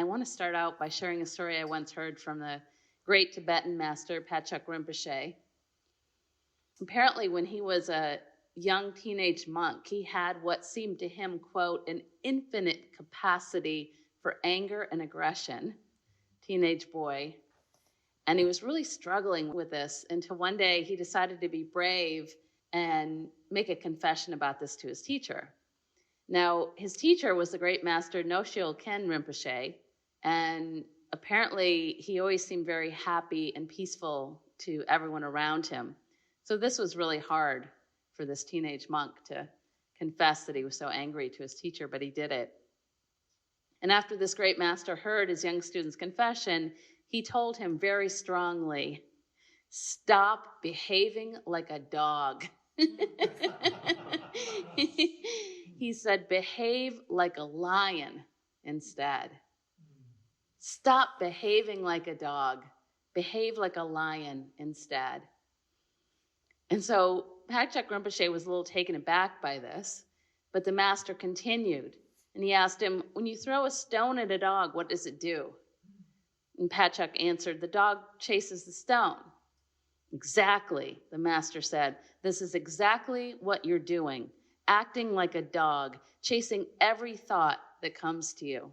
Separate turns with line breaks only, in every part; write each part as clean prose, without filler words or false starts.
I want to start out by sharing a story I once heard from the great Tibetan master, Pachak Rinpoche. Apparently, when he was a young teenage monk, he had what seemed to him, quote, an infinite capacity for anger and aggression, teenage boy. And he was really struggling with this until one day he decided to be brave and make a confession about this to his teacher. Now, his teacher was the great master Noshil Ken Rinpoche, and apparently he always seemed very happy and peaceful to everyone around him. So this was really hard for this teenage monk to confess that he was so angry to his teacher, but he did it. And after this great master heard his young student's confession, he told him very strongly, "Stop behaving like a dog." He said, "Behave like a lion instead. Stop behaving like a dog. Behave like a lion instead." And so Pachak Rinpoche was a little taken aback by this, but the master continued, and he asked him, "When you throw a stone at a dog, what does it do?" And Pachak answered, "The dog chases the stone." "Exactly," the master said. "This is exactly what you're doing, acting like a dog, chasing every thought that comes to you."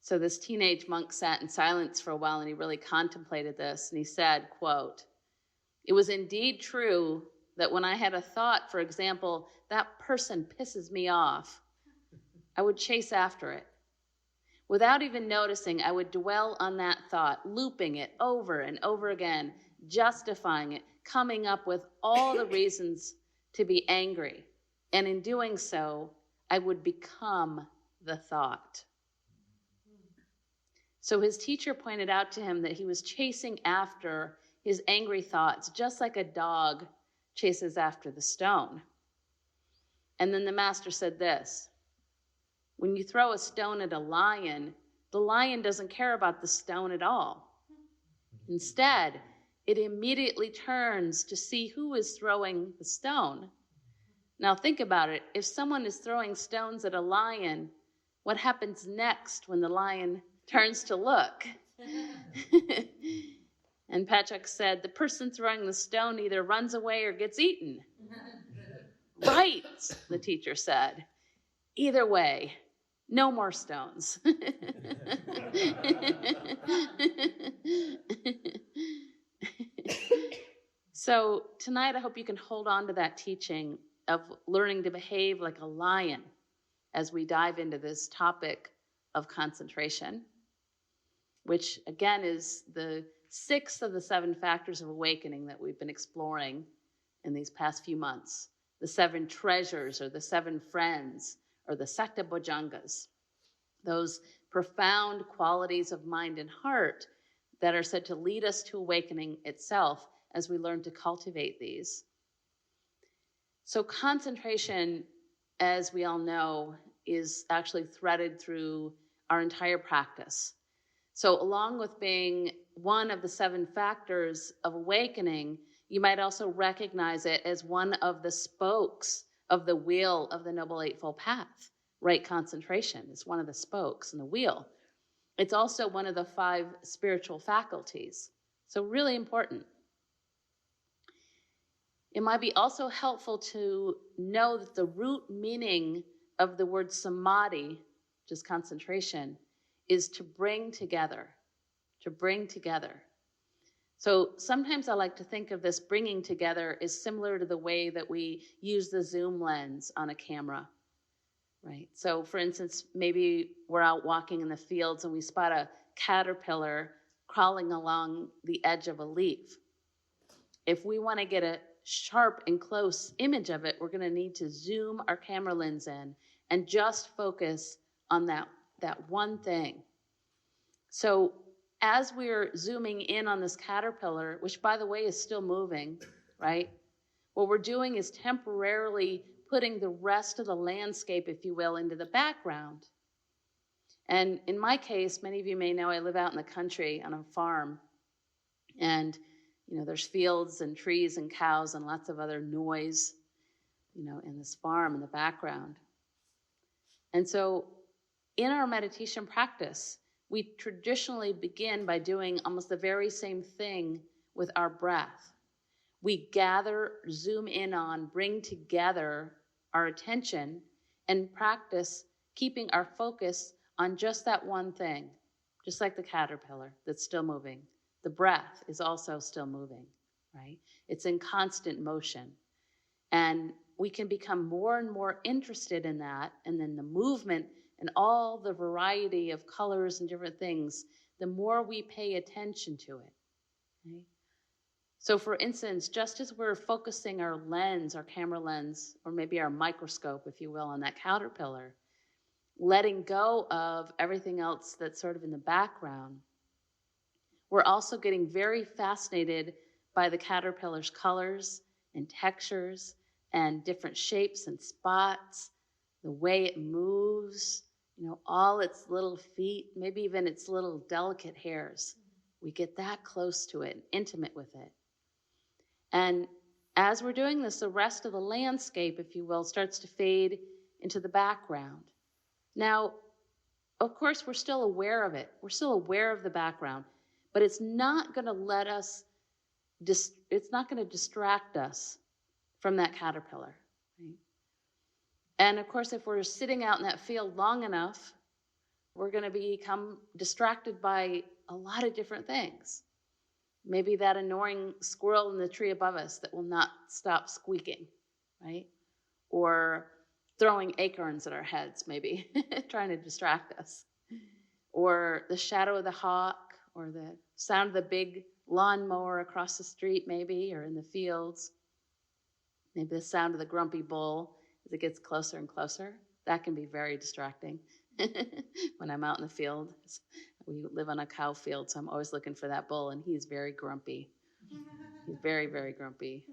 So this teenage monk sat in silence for a while, and he really contemplated this, and he said, quote, "It was indeed true that when I had a thought, for example, that person pisses me off, I would chase after it. Without even noticing, I would dwell on that thought, looping it over and over again, justifying it, coming up with all the reasons to be angry. And in doing so, I would become the thought." So his teacher pointed out to him that he was chasing after his angry thoughts, just like a dog chases after the stone. And then the master said this, "When you throw a stone at a lion, the lion doesn't care about the stone at all. Instead, it immediately turns to see who is throwing the stone. Now think about it. If someone is throwing stones at a lion, what happens next when the lion turns to look?" And Pachak said, "The person throwing the stone either runs away or gets eaten." "Right," the teacher said. "Either way, no more stones." So tonight, I hope you can hold on to that teaching of learning to behave like a lion as we dive into this topic of concentration, which again is the 6th of the 7 factors of awakening that we've been exploring in these past few months. The 7 treasures, or the 7 friends, or the Sakta Bhojangas, those profound qualities of mind and heart that are said to lead us to awakening itself as we learn to cultivate these. So concentration, as we all know, is actually threaded through our entire practice. So along with being one of the 7 factors of awakening, you might also recognize it as one of the spokes of the wheel of the Noble Eightfold Path. Right concentration is one of the spokes in the wheel. It's also one of the 5 spiritual faculties. So really important. It might be also helpful to know that the root meaning of the word samadhi, which is concentration, is to bring together, to bring together. So sometimes I like to think of this bringing together as similar to the way that we use the zoom lens on a camera, right? So for instance, maybe we're out walking in the fields and we spot a caterpillar crawling along the edge of a leaf. If we want to get a sharp and close image of it, we're going to need to zoom our camera lens in and just focus on that one thing. So as we're zooming in on this caterpillar, which by the way is still moving, right? What we're doing is temporarily putting the rest of the landscape, if you will, into the background. And in my case, many of you may know I live out in the country on a farm. And, there's fields and trees and cows and lots of other noise, in this farm in the background. And so in our meditation practice, we traditionally begin by doing almost the very same thing with our breath. We gather, zoom in on, bring together our attention and practice keeping our focus on just that one thing, just like the caterpillar that's still moving. The breath is also still moving, right? It's in constant motion. And we can become more and more interested in that, and then the movement and all the variety of colors and different things, the more we pay attention to it. Right? So for instance, just as we're focusing our lens, our camera lens, or maybe our microscope, if you will, on that caterpillar, letting go of everything else that's sort of in the background, we're also getting very fascinated by the caterpillar's colors and textures and different shapes and spots, the way it moves, all its little feet, maybe even its little delicate hairs. We get that close to it, intimate with it. And as we're doing this, the rest of the landscape, if you will, starts to fade into the background. Now, of course, we're still aware of it. We're still aware of the background, but it's not going to let us, it's not going to distract us from that caterpillar. Right? And of course, if we're sitting out in that field long enough, we're going to become distracted by a lot of different things. Maybe that annoying squirrel in the tree above us that will not stop squeaking, right? Or throwing acorns at our heads, maybe, trying to distract us. Or the shadow of the hawk, or the sound of the big lawnmower across the street, maybe, or in the fields. Maybe the sound of the grumpy bull as it gets closer and closer. That can be very distracting when I'm out in the field. We live on a cow field, so I'm always looking for that bull, and he's very grumpy. He's very, very grumpy.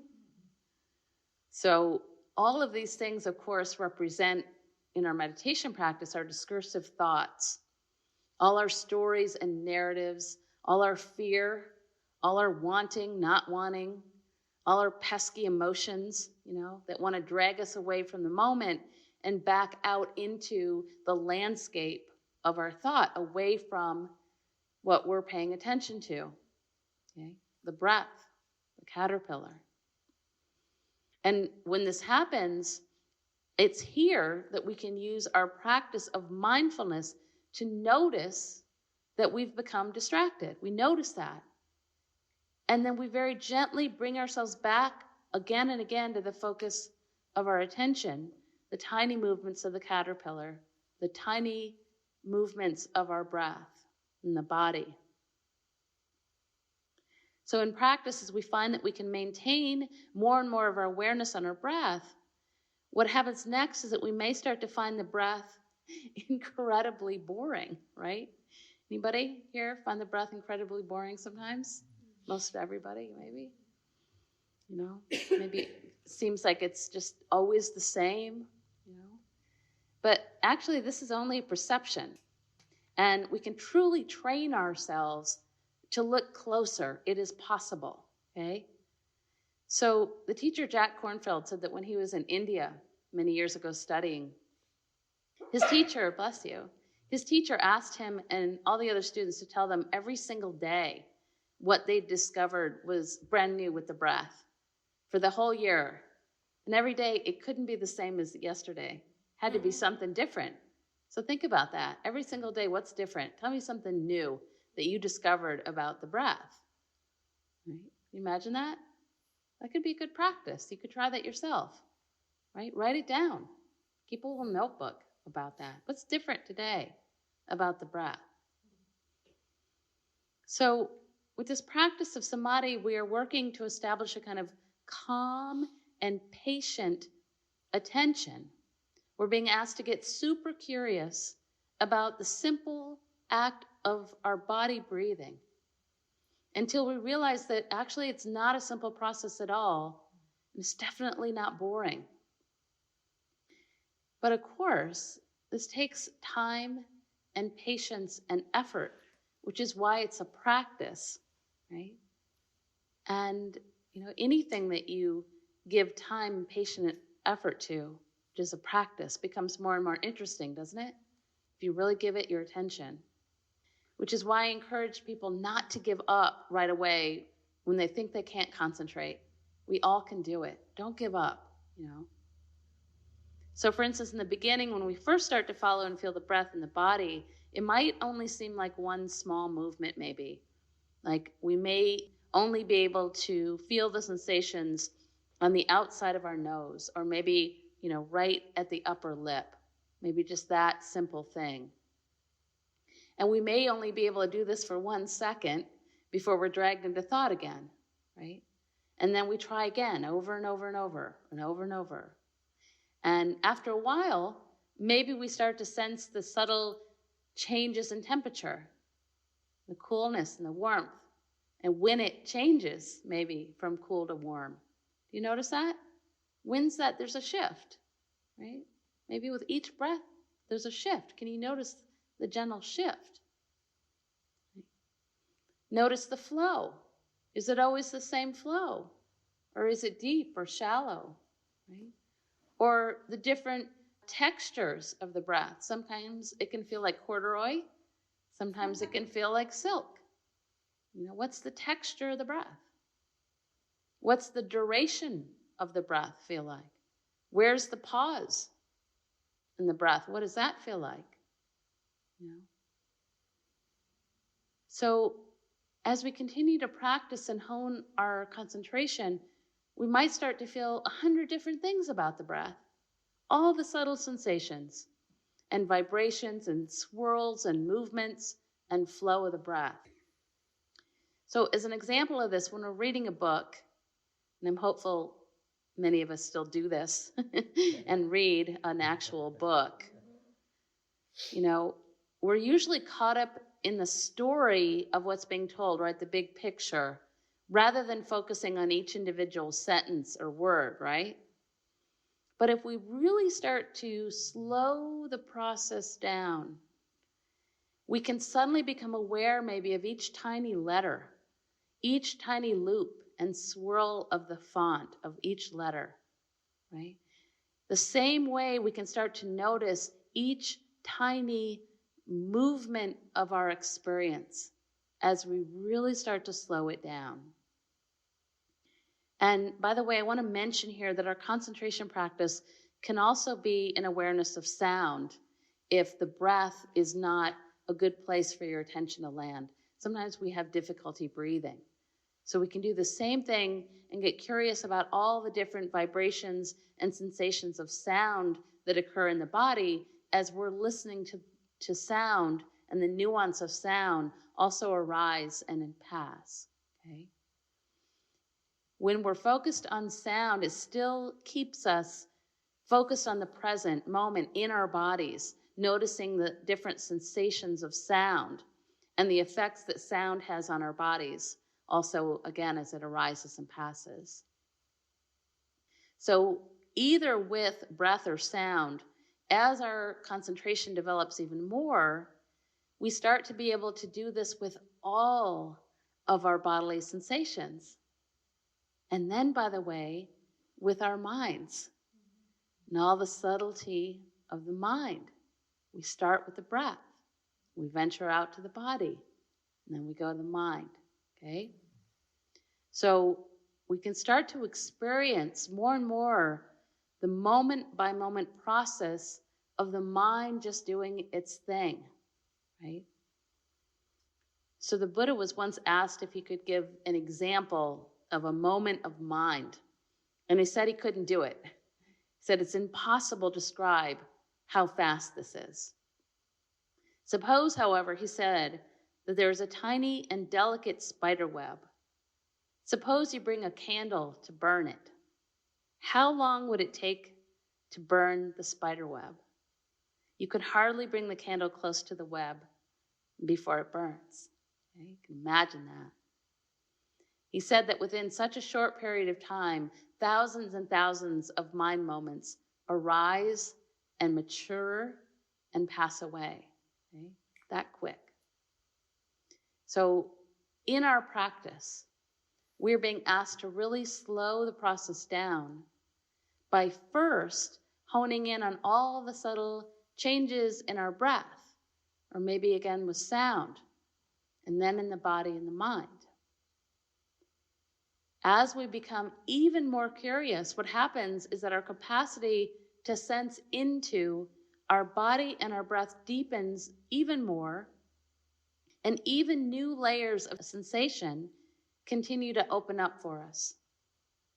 So all of these things, of course, represent, in our meditation practice, our discursive thoughts, all our stories and narratives, all our fear, all our wanting, not wanting, all our pesky emotions, that want to drag us away from the moment and back out into the landscape of our thought, away from what we're paying attention to, okay? The breath, the caterpillar. And when this happens, it's here that we can use our practice of mindfulness to notice that we've become distracted. We notice that. And then we very gently bring ourselves back again and again to the focus of our attention, the tiny movements of the caterpillar, the tiny movements of our breath in the body. So in practice, as we find that we can maintain more and more of our awareness on our breath, what happens next is that we may start to find the breath incredibly boring, right? Anybody here find the breath incredibly boring sometimes? Most everybody, maybe. Maybe it seems like it's just always the same, But actually, this is only a perception. And we can truly train ourselves to look closer. It is possible, okay? So the teacher, Jack Kornfield, said that when he was in India many years ago studying, his teacher, bless you, his teacher asked him and all the other students to tell them every single day what they discovered was brand new with the breath for the whole year. And every day, it couldn't be the same as yesterday. Had to be something different. So think about that. Every single day, what's different? Tell me something new that you discovered about the breath. Right? Can you imagine that? That could be a good practice. You could try that yourself. Right? Write it down. Keep a little notebook about that. What's different today about the breath? So with this practice of samadhi, we are working to establish a kind of calm and patient attention. We're being asked to get super curious about the simple act of our body breathing until we realize that actually it's not a simple process at all. And it's definitely not boring. But of course, this takes time and patience and effort, which is why it's a practice, right? And anything that you give time and patient effort to, which is a practice, becomes more and more interesting, doesn't it? if you really give it your attention. Which is why I encourage people not to give up right away when they think they can't concentrate. We all can do it. Don't give up, So for instance, in the beginning, when we first start to follow and feel the breath in the body, it might only seem like one small movement maybe. Like we may only be able to feel the sensations on the outside of our nose, or maybe, right at the upper lip. Maybe just that simple thing. And we may only be able to do this for 1 second before we're dragged into thought again, right? And then we try again over and over and over and over and over. And after a while, maybe we start to sense the subtle changes in temperature, the coolness and the warmth. And when it changes, maybe from cool to warm. Do you notice that? When's that? There's a shift, right? Maybe with each breath, there's a shift. Can you notice the gentle shift? Notice the flow. Is it always the same flow? Or is it deep or shallow, right? Or the different textures of the breath. Sometimes it can feel like corduroy. Sometimes it can feel like silk. What's the texture of the breath? What's the duration of the breath feel like? Where's the pause in the breath? What does that feel like? So as we continue to practice and hone our concentration, we might start to feel 100 different things about the breath, all the subtle sensations and vibrations and swirls and movements and flow of the breath. So as an example of this, when we're reading a book, and I'm hopeful many of us still do this and read an actual book, we're usually caught up in the story of what's being told, right? The big picture, rather than focusing on each individual sentence or word, right? But if we really start to slow the process down, we can suddenly become aware maybe of each tiny letter, each tiny loop and swirl of the font of each letter, right? The same way we can start to notice each tiny movement of our experience as we really start to slow it down. And by the way, I want to mention here that our concentration practice can also be an awareness of sound if the breath is not a good place for your attention to land. Sometimes we have difficulty breathing. So we can do the same thing and get curious about all the different vibrations and sensations of sound that occur in the body as we're listening to sound, and the nuance of sound also arise and pass, okay? When we're focused on sound, it still keeps us focused on the present moment in our bodies, noticing the different sensations of sound and the effects that sound has on our bodies, also, again, as it arises and passes. So either with breath or sound, as our concentration develops even more, we start to be able to do this with all of our bodily sensations. And then, by the way, with our minds and all the subtlety of the mind. We start with the breath. We venture out to the body, and then we go to the mind, okay? So we can start to experience more and more the moment-by-moment process of the mind just doing its thing, right? So the Buddha was once asked if he could give an example of a moment of mind, and he said he couldn't do it. He said it's impossible to describe how fast this is. Suppose, however, he said, that there is a tiny and delicate spider web. Suppose you bring a candle to burn it. How long would it take to burn the spider web? You could hardly bring the candle close to the web before it burns. Okay? You can imagine that. He said that within such a short period of time, thousands and thousands of mind moments arise and mature and pass away. Okay? That quick. So in our practice, we're being asked to really slow the process down by first honing in on all the subtle changes in our breath or maybe again with sound, and then in the body and the mind. As we become even more curious, what happens is that our capacity to sense into our body and our breath deepens even more, and even new layers of sensation continue to open up for us.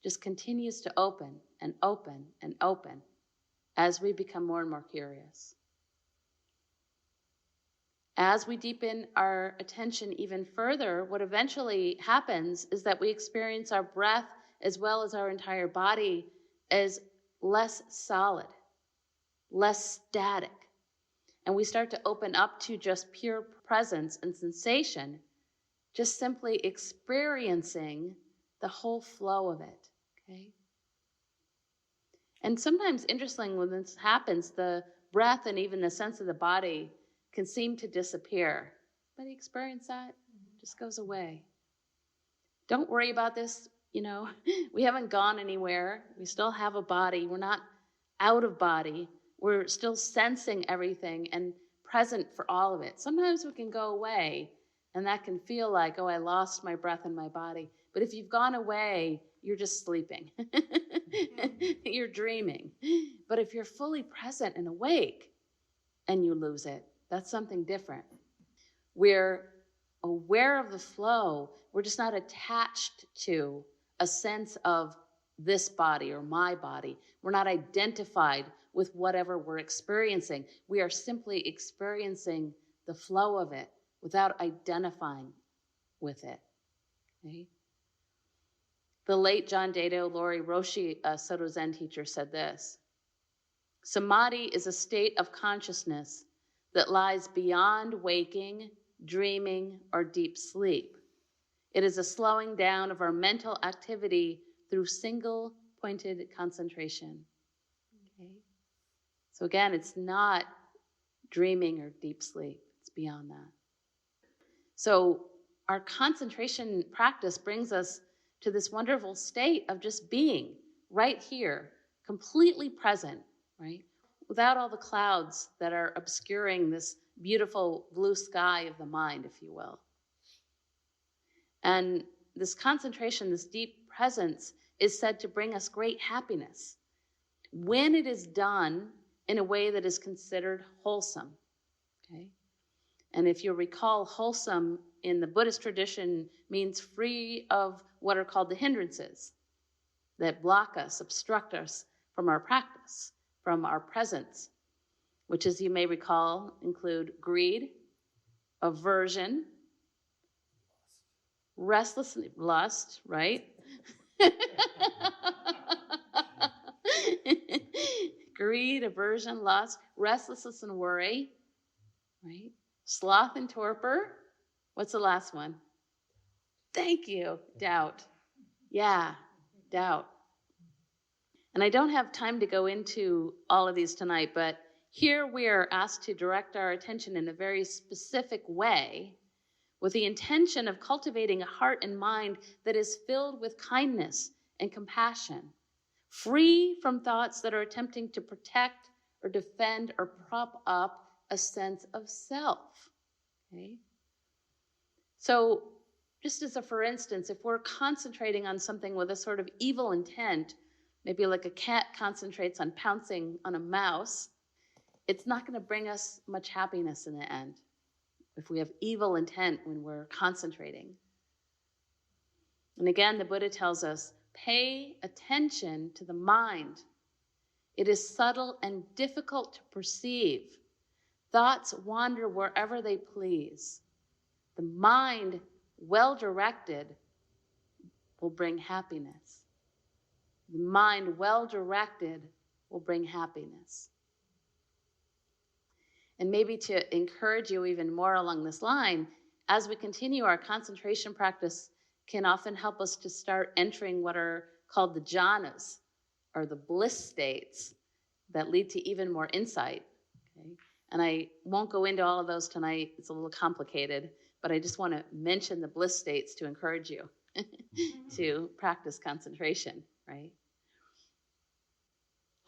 Just continues to open and open and open as we become more and more curious. As we deepen our attention even further, what eventually happens is that we experience our breath as well as our entire body as less solid, less static. And we start to open up to just pure presence and sensation, just simply experiencing the whole flow of it, okay? And sometimes, interestingly, when this happens, the breath and even the sense of the body can seem to disappear. Anybody experience that? It just goes away. Don't worry about this, we haven't gone anywhere. We still have a body. We're not out of body. We're still sensing everything and present for all of it. Sometimes we can go away, and that can feel like, oh, I lost my breath in my body. But if you've gone away, you're just sleeping. You're dreaming. But if you're fully present and awake and you lose it, that's something different. We're aware of the flow. We're just not attached to a sense of this body or my body. We're not identified with whatever we're experiencing. We are simply experiencing the flow of it without identifying with it. Okay? The late John Daido Lori Roshi, a Soto Zen teacher, said this: samadhi is a state of consciousness that lies beyond waking, dreaming, or deep sleep. It is a slowing down of our mental activity through single-pointed concentration. Okay? So again, it's not dreaming or deep sleep. It's beyond that. So our concentration practice brings us to this wonderful state of just being right here, completely present, right? Without all the clouds that are obscuring this beautiful blue sky of the mind, if you will. And this concentration, this deep presence, is said to bring us great happiness when it is done in a way that is considered wholesome. Okay? And if you recall, wholesome in the Buddhist tradition means free of what are called the hindrances that block us, obstruct us from our practice, from our presence, which, as you may recall, include greed, aversion, restlessness, lust, right? Greed, aversion, lust, restlessness and worry, right? Sloth and torpor. What's the last one? Thank you. Doubt. Yeah, doubt. And I don't have time to go into all of these tonight, but here we are asked to direct our attention in a very specific way with the intention of cultivating a heart and mind that is filled with kindness and compassion, free from thoughts that are attempting to protect or defend or prop up a sense of self. Okay? So just as a for instance, if we're concentrating on something with a sort of evil intent, maybe like a cat concentrates on pouncing on a mouse, it's not going to bring us much happiness in the end if we have evil intent when we're concentrating. And again, the Buddha tells us, pay attention to the mind. It is subtle and difficult to perceive. Thoughts wander wherever they please. The mind, well directed, will bring happiness. The mind, well directed, will bring happiness. And maybe to encourage you even more along this line, as we continue, our concentration practice can often help us to start entering what are called the jhanas, or the bliss states that lead to even more insight. Okay? And I won't go into all of those tonight. It's a little complicated, but I just want to mention the bliss states to encourage you to practice concentration, right?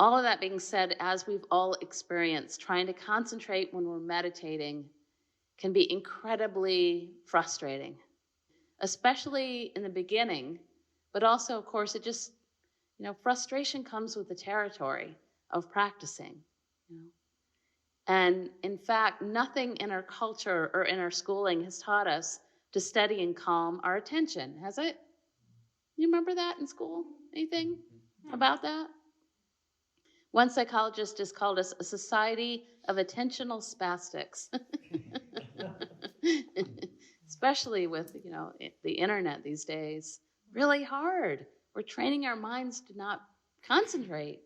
All of that being said, as we've all experienced, trying to concentrate when we're meditating can be incredibly frustrating, especially in the beginning, but also, of course, it just, frustration comes with the territory of practicing. And in fact, nothing in our culture or in our schooling has taught us to steady and calm our attention, has it? You remember that in school? Anything about that? One psychologist has called us a society of attentional spastics. Especially with, the internet these days. Really hard. We're training our minds to not concentrate,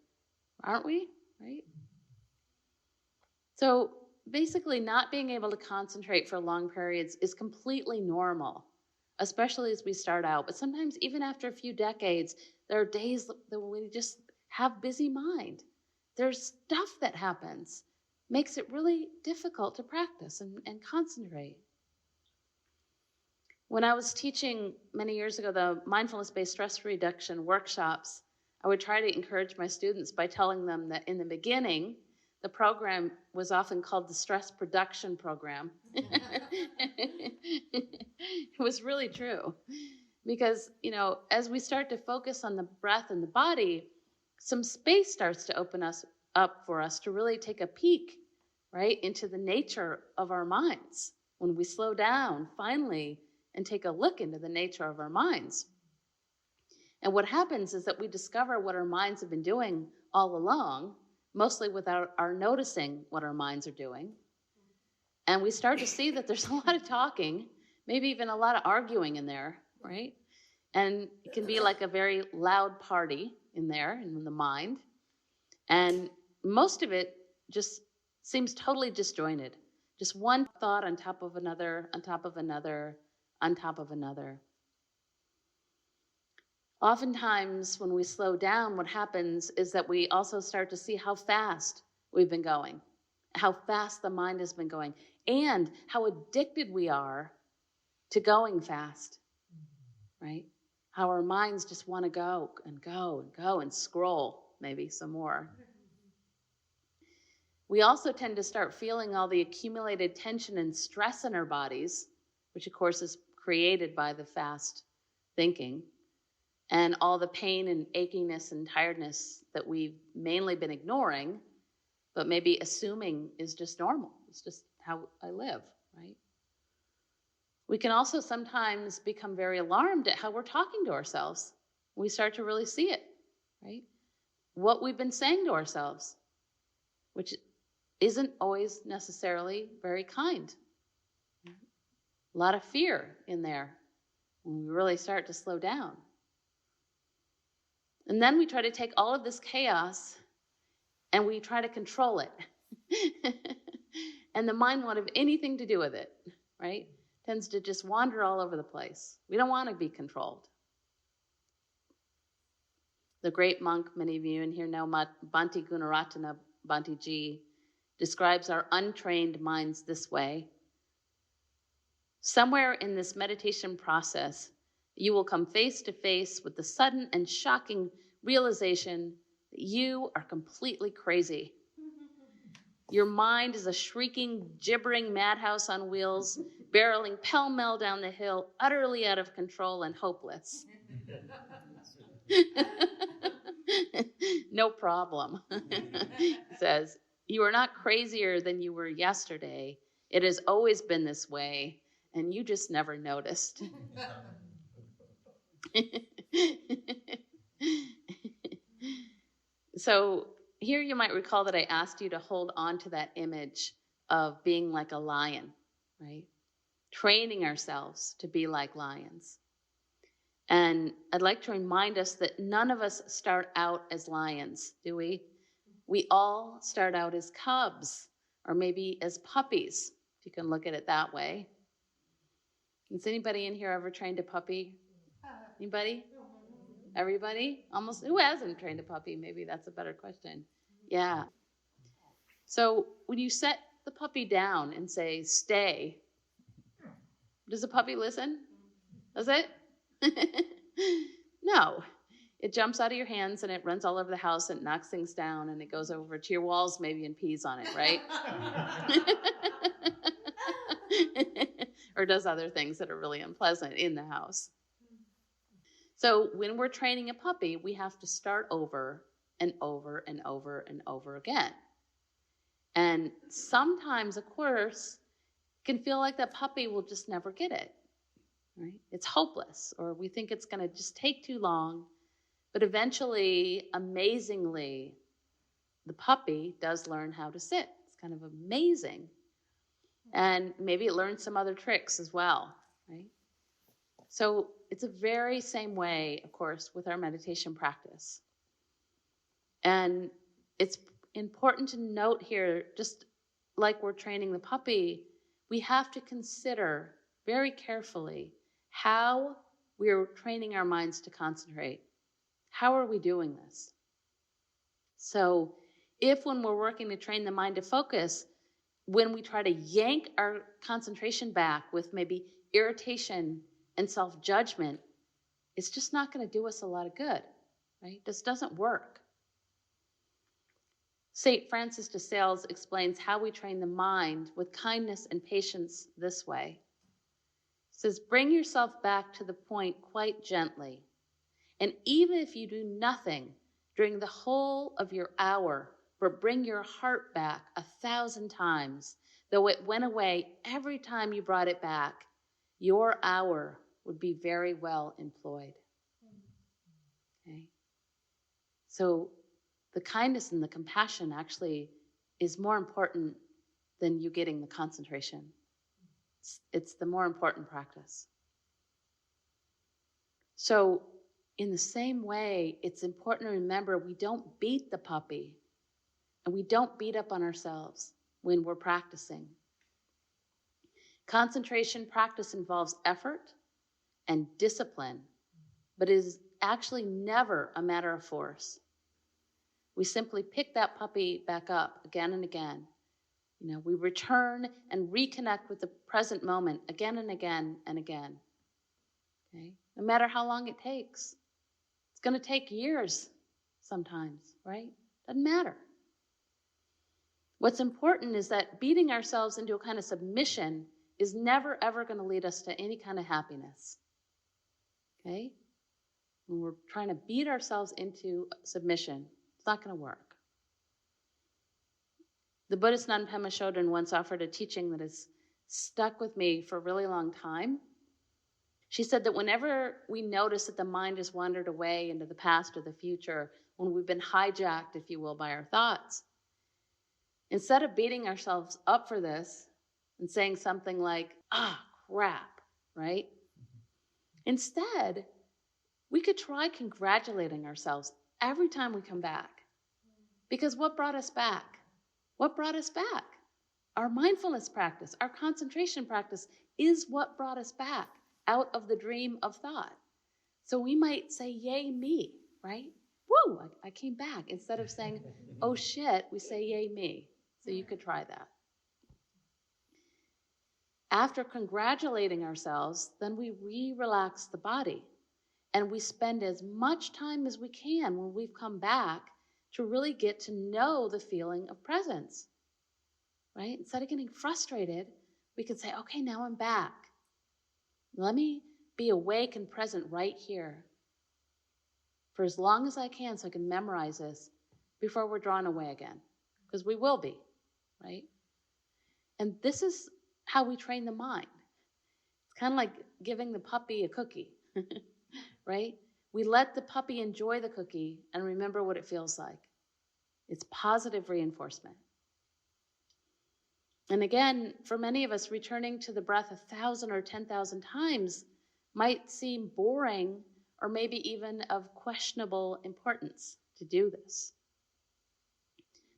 aren't we? Right? So basically, not being able to concentrate for long periods is completely normal, especially as we start out. But sometimes, even after a few decades, there are days that we just have busy mind. There's stuff that happens, makes it really difficult to practice and concentrate. When I was teaching many years ago the mindfulness-based stress reduction workshops, I would try to encourage my students by telling them that in the beginning, the program was often called the stress production program. It was really true. Because, as we start to focus on the breath and the body, some space starts to open us up for us to really take a peek, right, into the nature of our minds. When we slow down, finally, and take a look into the nature of our minds. And what happens is that we discover what our minds have been doing all along, mostly without our noticing what our minds are doing. And we start to see that there's a lot of talking, maybe even a lot of arguing in there, right? And it can be like a very loud party in there, in the mind. And most of it just seems totally disjointed. Just one thought on top of another, on top of another, on top of another. Oftentimes, when we slow down, what happens is that we also start to see how fast we've been going, how fast the mind has been going, and how addicted we are to going fast, right? How our minds just want to go and go and go and scroll maybe some more. We also tend to start feeling all the accumulated tension and stress in our bodies, which of course is created by the fast thinking, and all the pain and achiness and tiredness that we've mainly been ignoring, but maybe assuming is just normal. It's just how I live, right? We can also sometimes become very alarmed at how we're talking to ourselves. We start to really see it, right? What we've been saying to ourselves, which isn't always necessarily very kind. A lot of fear in there when we really start to slow down. And then we try to take all of this chaos and we try to control it. And the mind won't have anything to do with it, right? Tends to just wander all over the place. We don't want to be controlled. The great monk, many of you in here know, Bhante Gunaratana Bhante Ji, describes our untrained minds this way. Somewhere in this meditation process, you will come face to face with the sudden and shocking realization that you are completely crazy. Your mind is a shrieking, gibbering madhouse on wheels, barreling pell-mell down the hill, utterly out of control and hopeless. No problem. He says, you are not crazier than you were yesterday. It has always been this way, and you just never noticed. So here you might recall that I asked you to hold on to that image of being like a lion, right? Training ourselves to be like lions. And I'd like to remind us that none of us start out as lions, do we? We all start out as cubs, or maybe as puppies, if you can look at it that way. Has anybody in here ever trained a puppy? Anybody? Everybody? Almost. Who hasn't trained a puppy? Maybe that's a better question. Yeah. So when you set the puppy down and say, stay, does the puppy listen? Does it? No. It jumps out of your hands and it runs all over the house and knocks things down and it goes over to your walls maybe and pees on it, right? or does other things that are really unpleasant in the house. So when we're training a puppy, we have to start over and over and over and over again. And sometimes, of course, it can feel like that puppy will just never get it, right? It's hopeless, or we think it's going to just take too long. But eventually, amazingly, the puppy does learn how to sit. It's kind of amazing. And maybe it learns some other tricks as well, right? So it's a very same way, of course, with our meditation practice. And it's important to note here, just like we're training the puppy, we have to consider very carefully how we're training our minds to concentrate. How are we doing this? So if when we're working to train the mind to focus, when we try to yank our concentration back with maybe irritation and self-judgment, it's just not going to do us a lot of good, right? This doesn't work. St. Francis de Sales explains how we train the mind with kindness and patience this way. He says, bring yourself back to the point quite gently. And even if you do nothing during the whole of your hour, but bring your heart back 1,000 times, though it went away every time you brought it back, your hour would be very well employed. Okay? So the kindness and the compassion actually is more important than you getting the concentration. It's the more important practice. So in the same way, it's important to remember we don't beat the puppy and we don't beat up on ourselves when we're practicing. Concentration practice involves effort and discipline, but is actually never a matter of force. We simply pick that puppy back up again and again. We return and reconnect with the present moment again and again and again. Okay? No matter how long it takes. It's going to take years sometimes, right? Doesn't matter. What's important is that beating ourselves into a kind of submission is never, ever going to lead us to any kind of happiness. Okay? When we're trying to beat ourselves into submission, it's not going to work. The Buddhist nun Pema Chodron once offered a teaching that has stuck with me for a really long time. She said that whenever we notice that the mind has wandered away into the past or the future, when we've been hijacked, if you will, by our thoughts, instead of beating ourselves up for this and saying something like, crap, right? Instead, we could try congratulating ourselves every time we come back. Because what brought us back? What brought us back? Our mindfulness practice, our concentration practice is what brought us back out of the dream of thought. So we might say, yay me, right? Woo, I came back. Instead of saying, oh shit, we say, yay me. So you could try that. After congratulating ourselves, then we re-relax the body. And we spend as much time as we can when we've come back to really get to know the feeling of presence, right? Instead of getting frustrated, we could say, okay, now I'm back. Let me be awake and present right here for as long as I can so I can memorize this before we're drawn away again, because we will be, right? And this is how we train the mind. It's kind of like giving the puppy a cookie, right? We let the puppy enjoy the cookie and remember what it feels like. It's positive reinforcement. And again, for many of us, returning to the breath 1,000 or 10,000 times might seem boring or maybe even of questionable importance to do this.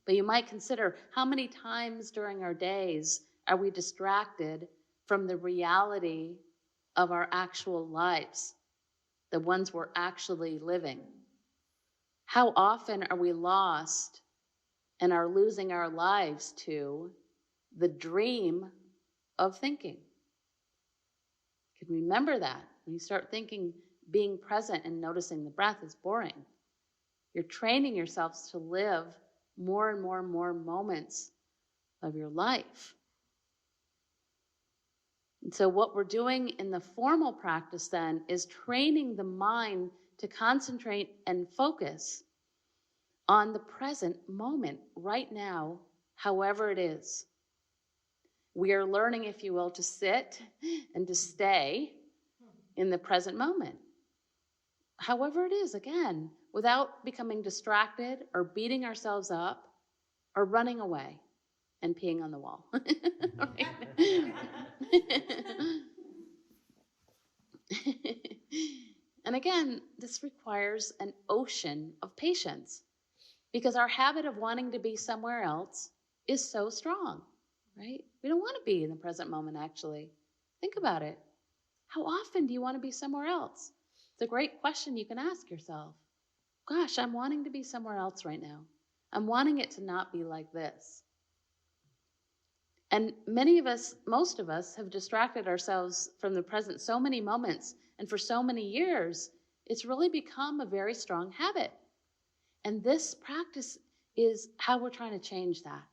But you might consider how many times during our days are we distracted from the reality of our actual lives, the ones we're actually living. How often are we lost and are losing our lives to the dream of thinking? You can remember that. When you start thinking being present and noticing the breath is boring, you're training yourselves to live more and more and more moments of your life. And so what we're doing in the formal practice then is training the mind to concentrate and focus on the present moment, right now, however it is. We are learning, if you will, to sit and to stay in the present moment. However it is, again, without becoming distracted or beating ourselves up or running away and peeing on the wall. And again, this requires an ocean of patience because our habit of wanting to be somewhere else is so strong, right? We don't want to be in the present moment, actually. Think about it. How often do you want to be somewhere else? It's a great question you can ask yourself. Gosh, I'm wanting to be somewhere else right now. I'm wanting it to not be like this. And many of us, most of us, have distracted ourselves from the present so many moments, and for so many years, it's really become a very strong habit. And this practice is how we're trying to change that,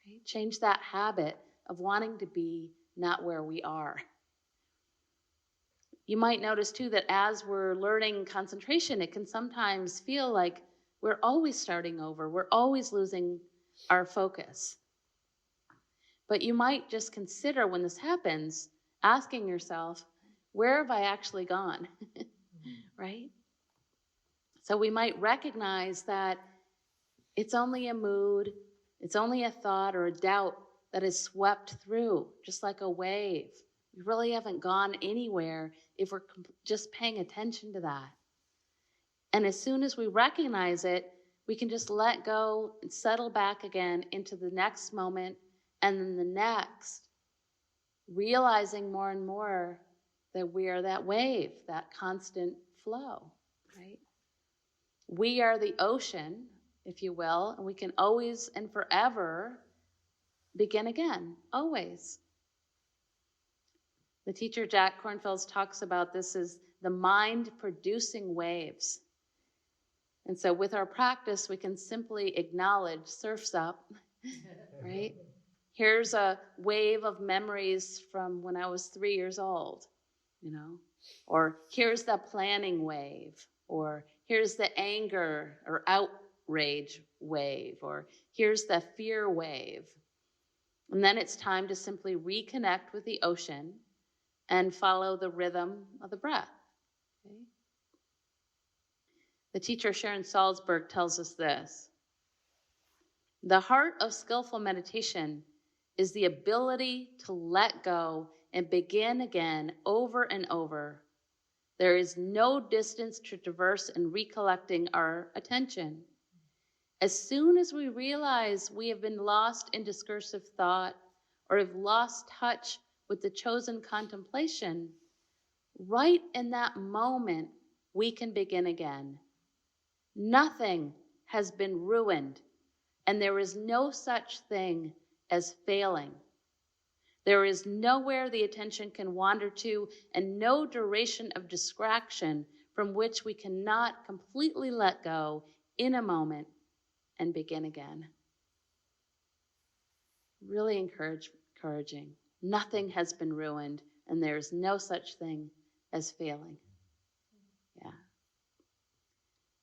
right? Change that habit of wanting to be not where we are. You might notice too that as we're learning concentration, it can sometimes feel like we're always starting over. We're always losing our focus. But you might just consider when this happens, asking yourself, where have I actually gone? Right? So we might recognize that it's only a mood, it's only a thought or a doubt that is swept through, just like a wave. We really haven't gone anywhere if we're just paying attention to that. And as soon as we recognize it, we can just let go and settle back again into the next moment and then the next, realizing more and more that we are that wave, that constant flow, right? We are the ocean, if you will, and we can always and forever begin again, always. The teacher Jack Kornfield talks about this as the mind producing waves. And so with our practice, we can simply acknowledge surf's up, right? Here's a wave of memories from when I was 3 years old, or here's the planning wave, or here's the anger or outrage wave, or here's the fear wave. And then it's time to simply reconnect with the ocean and follow the rhythm of the breath. Okay? The teacher Sharon Salzberg tells us this: the heart of skillful meditation is the ability to let go and begin again over and over. There is no distance to traverse in recollecting our attention. As soon as we realize we have been lost in discursive thought or have lost touch with the chosen contemplation, right in that moment, we can begin again. Nothing has been ruined, and there is no such thing as failing. There is nowhere the attention can wander to, and no duration of distraction from which we cannot completely let go in a moment and begin again. Really encouraging. Nothing has been ruined, and there is no such thing as failing. Yeah.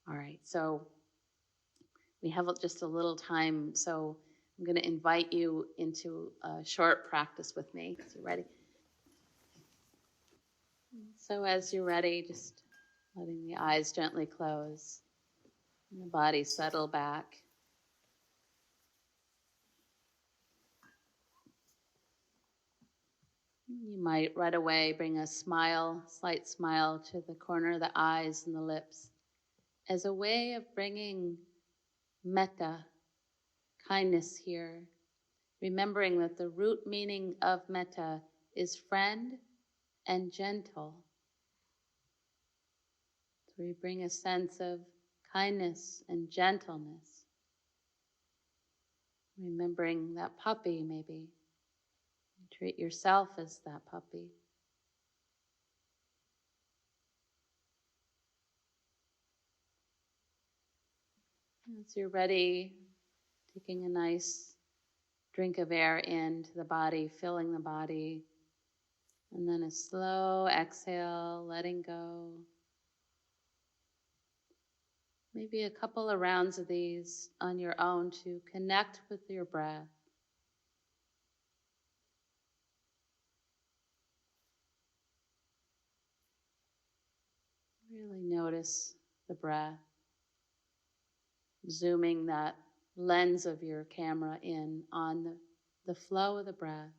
All right, so we have just a little time, so I'm going to invite you into a short practice with me. So you ready? So as you're ready, just letting the eyes gently close and the body settle back. You might right away bring a slight smile to the corner of the eyes and the lips as a way of bringing metta, kindness here, remembering that the root meaning of metta is friend and gentle. So we bring a sense of kindness and gentleness, remembering that puppy maybe. Treat yourself as that puppy. As you're ready, taking a nice drink of air into the body, filling the body, And then a slow exhale, letting go. Maybe a couple of rounds of these on your own to connect with your breath. Really notice the breath, zooming that lens of your camera in on the flow of the breath.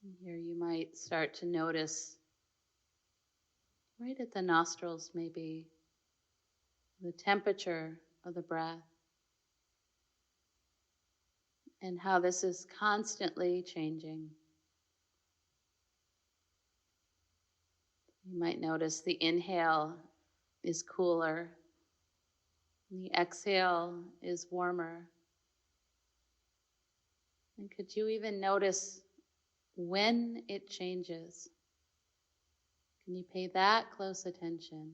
And here you might start to notice right at the nostrils, maybe the temperature of the breath and how this is constantly changing. You might notice the inhale is cooler, and the exhale is warmer. And could you even notice when it changes? Can you pay that close attention?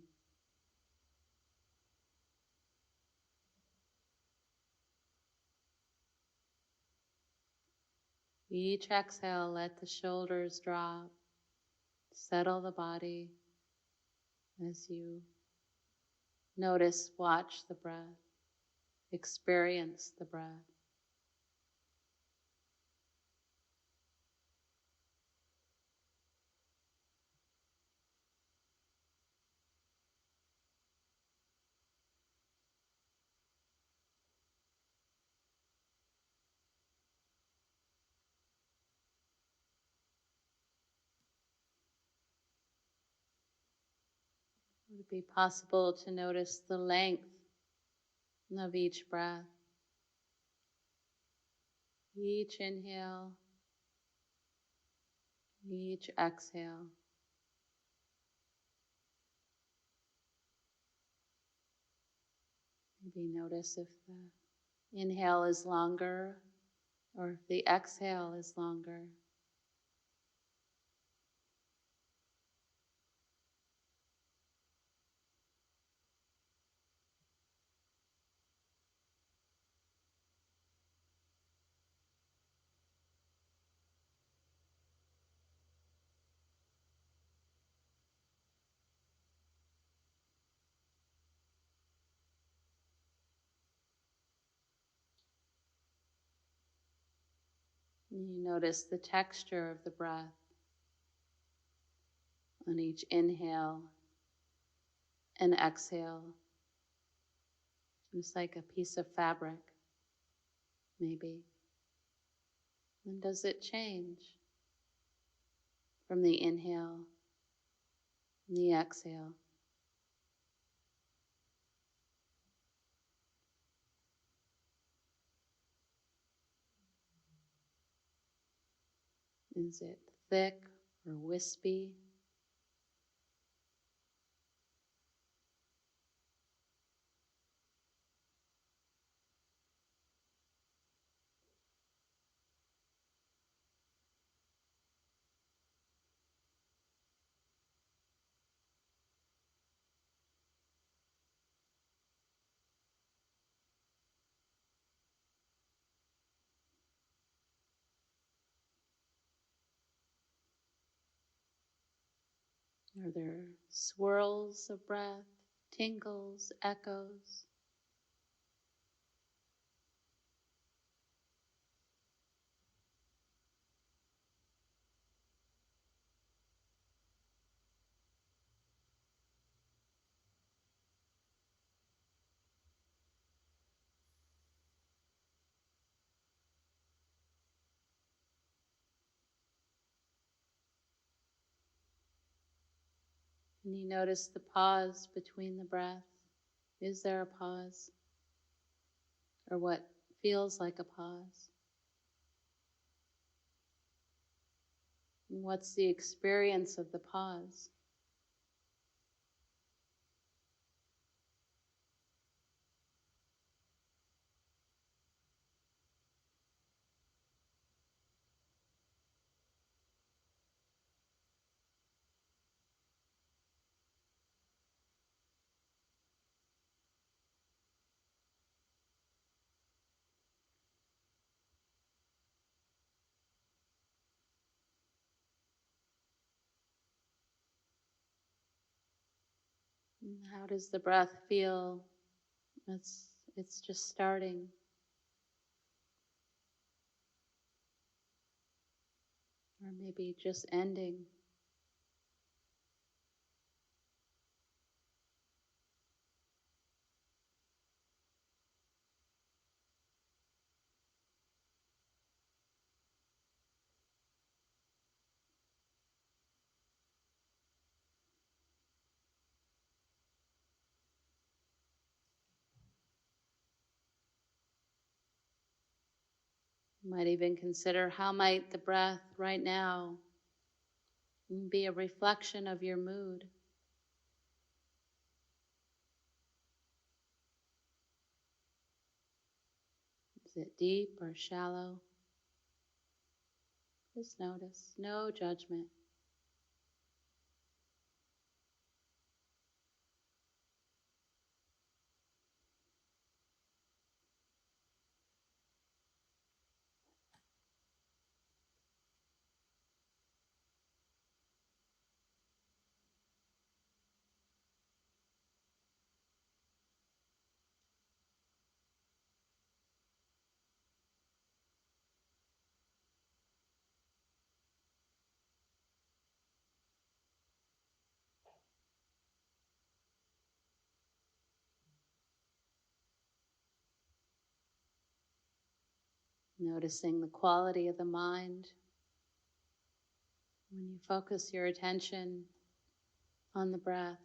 Each exhale, let the shoulders drop, settle the body as you notice, watch the breath, experience the breath. Would it be possible to notice the length of each breath? Each inhale, each exhale. Maybe notice if the inhale is longer or if the exhale is longer. And you notice the texture of the breath on each inhale and exhale, just like a piece of fabric, maybe. And does it change from the inhale and the exhale? Is it thick or wispy? Are there swirls of breath, tingles, echoes? Can you notice the pause between the breaths? Is there a pause? Or what feels like a pause? And what's the experience of the pause? How does the breath feel? It's just starting. Or maybe just ending. You might even consider how might the breath right now be a reflection of your mood. Is it deep or shallow? Just notice, no judgment. Noticing the quality of the mind when you focus your attention on the breath.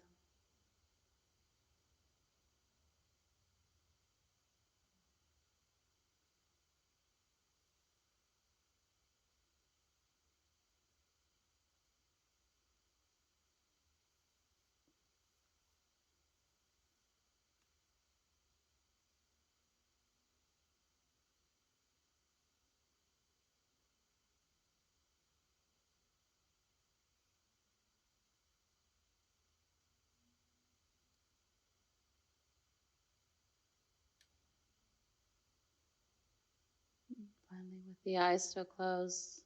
Finally, with the eyes still closed,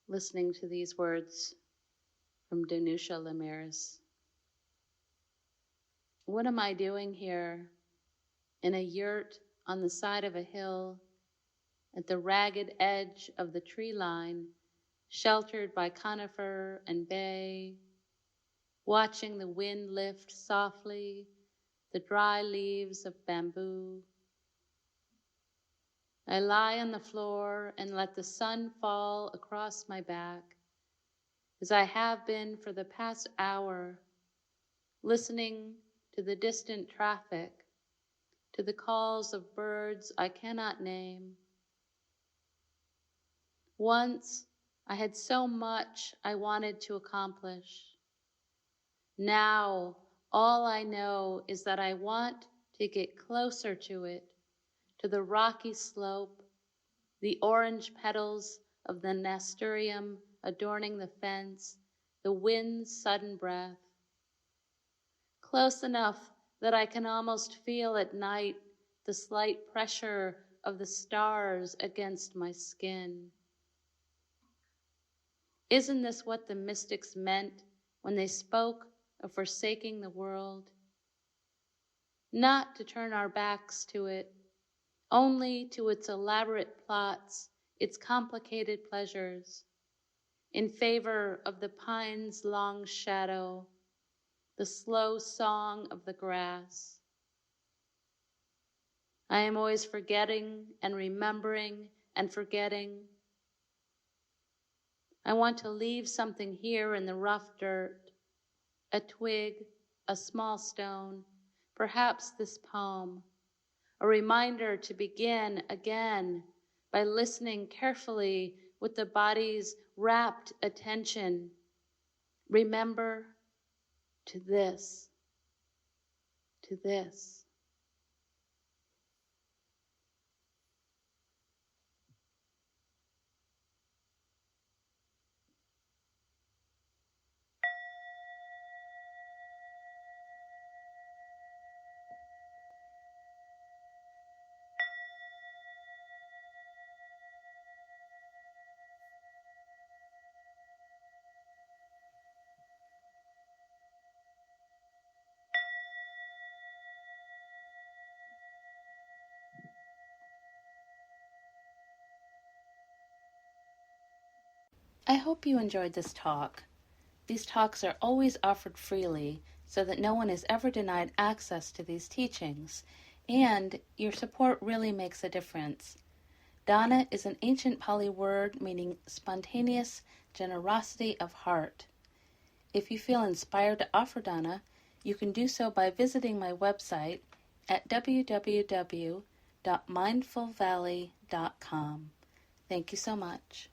listening to these words from Danusha Lamiris. What am I doing here in a yurt on the side of a hill at the ragged edge of the tree line, sheltered by conifer and bay, watching the wind lift softly the dry leaves of bamboo? I lie on the floor and let the sun fall across my back, as I have been for the past hour, listening to the distant traffic, to the calls of birds I cannot name. Once I had so much I wanted to accomplish. Now all I know is that I want to get closer to it, to the rocky slope, the orange petals of the nasturtium adorning the fence, the wind's sudden breath. Close enough that I can almost feel at night the slight pressure of the stars against my skin. Isn't this what the mystics meant when they spoke of forsaking the world? Not to turn our backs to it, only to its elaborate plots, its complicated pleasures, in favor of the pine's long shadow, the slow song of the grass. I am always forgetting and remembering and forgetting. I want to leave something here in the rough dirt, a twig, a small stone, perhaps this poem, a reminder to begin again by listening carefully with the body's rapt attention. Remember to this, to this. I hope you enjoyed this talk. These talks are always offered freely so that no one is ever denied access to these teachings, and your support really makes a difference. Dana is an ancient Pali word meaning spontaneous generosity of heart. If you feel inspired to offer dana, you can do so by visiting my website at www.mindfulvalley.com. Thank you so much.